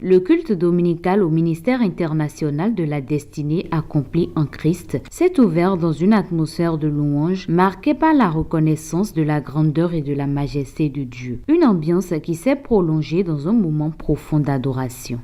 Le culte dominical au ministère international de la destinée accomplie en Christ s'est ouvert dans une atmosphère de louange marquée par la reconnaissance de la grandeur et de la majesté de Dieu. Une ambiance qui s'est prolongée dans un moment profond d'adoration.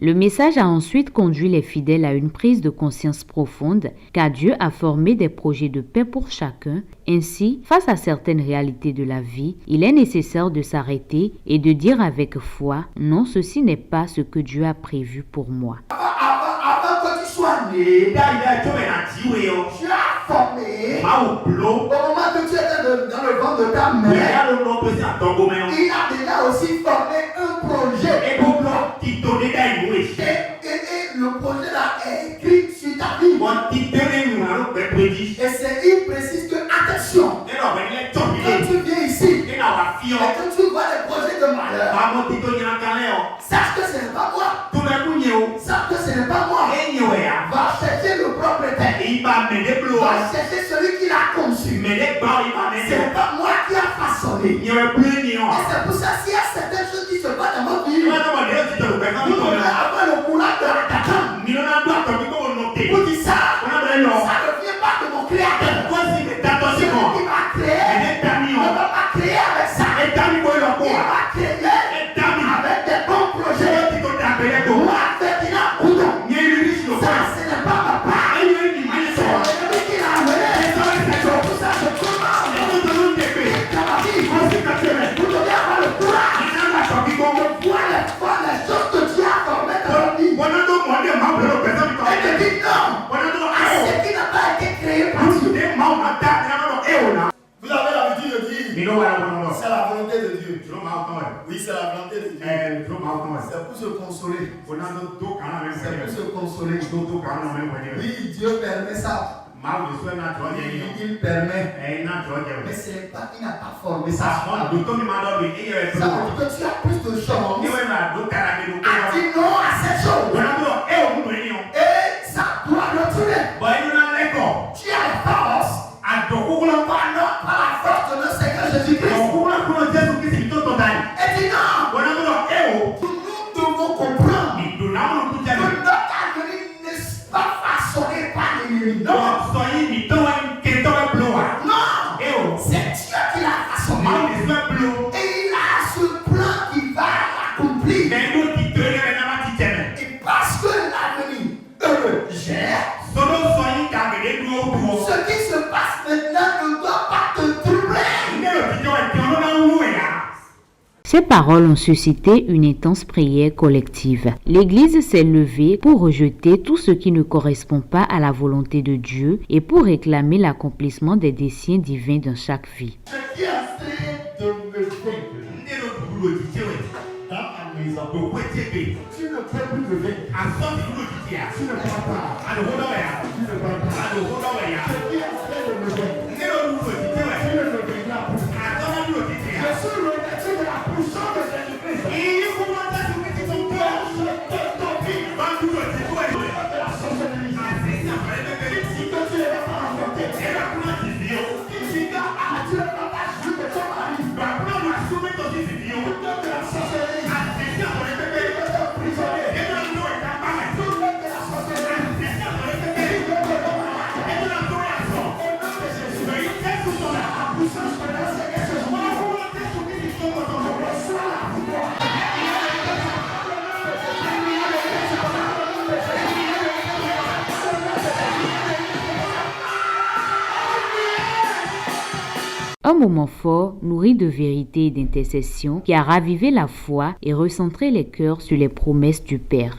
Le message a ensuite conduit les fidèles à une prise de conscience profonde car Dieu a formé des projets de paix pour chacun. Ainsi, face à certaines réalités de la vie, il est nécessaire de s'arrêter et de dire avec foi, non, ceci n'est pas ce que Dieu a prévu pour moi. Avant que tu sois né, tu as formé. Au moment que tu étais dans le ventre de ta mère, il a déjà aussi formé un projet. Et le projet là est écrit sur ta vie. Et il précise que, attention, quand tu viens ici et que tu vois les projets de malheur, sache que ce n'est pas moi. Sache que ce n'est pas moi. Va chercher le propriétaire. Va chercher celui qui l'a conçu. Ce n'est pas moi qui a façonné. Et c'est pour ça s'il y a certaines choses qui se passent dans votre vie, vous devez avoir le courage de l'attaquer. Vous dites ça. Ça ne vient pas de mon créateur. Celui qui m'a créé ne va pas créer avec ça. Il va créer avec des bons projets. Moi, avec il a boudon. Ça, ce n'est pas ma part. C'est l'ennemi qui l'a amené. C'est pour ça que je commande. Vous devez avoir le courage de voir les choses que Dieu a formées dans votre vie. Et de dire non à ce qui n'a pas été créé par Dieu. Vous avez l'habitude de dire c'est la volonté de Dieu. Oui, c'est la volonté de Dieu. C'est pour se consoler. C'est pour se consoler. Oui, Dieu permet ça. Il permet. Mais ce n'est pas qu'il n'a pas formé ça. Ça veut dire que tu as plus de chance à dire non à cette chose. Et ça doit retourner. Tu as la force. Par la force de notre Seigneur Jésus-Christ. Et dis non. Nous devons comprendre que notre avenir n'est pas façonné par l'ennemi. Non, c'est Dieu qui l'a façonné. Et il a ce plan qui va l'accomplir. Et parce que l'avenir gère, ce qui se passe maintenant ne doit pas te troubler. Ces paroles ont suscité une intense prière collective. L'Église s'est levée pour rejeter tout ce qui ne correspond pas à la volonté de Dieu et pour réclamer l'accomplissement des desseins divins dans chaque vie. Ce qui est en train de me vaincre dans ma maison, tu ne peux plus me vaincre. Tu ne peux pas. Tu ne peux pas. Ce qui est en train de me vaincre, tu ne me vaincras plus. Je suis revêtu de la puissance de Jésus-Christ. Un moment fort, nourri de vérité et d'intercession, qui a ravivé la foi et recentré les cœurs sur les promesses du Père.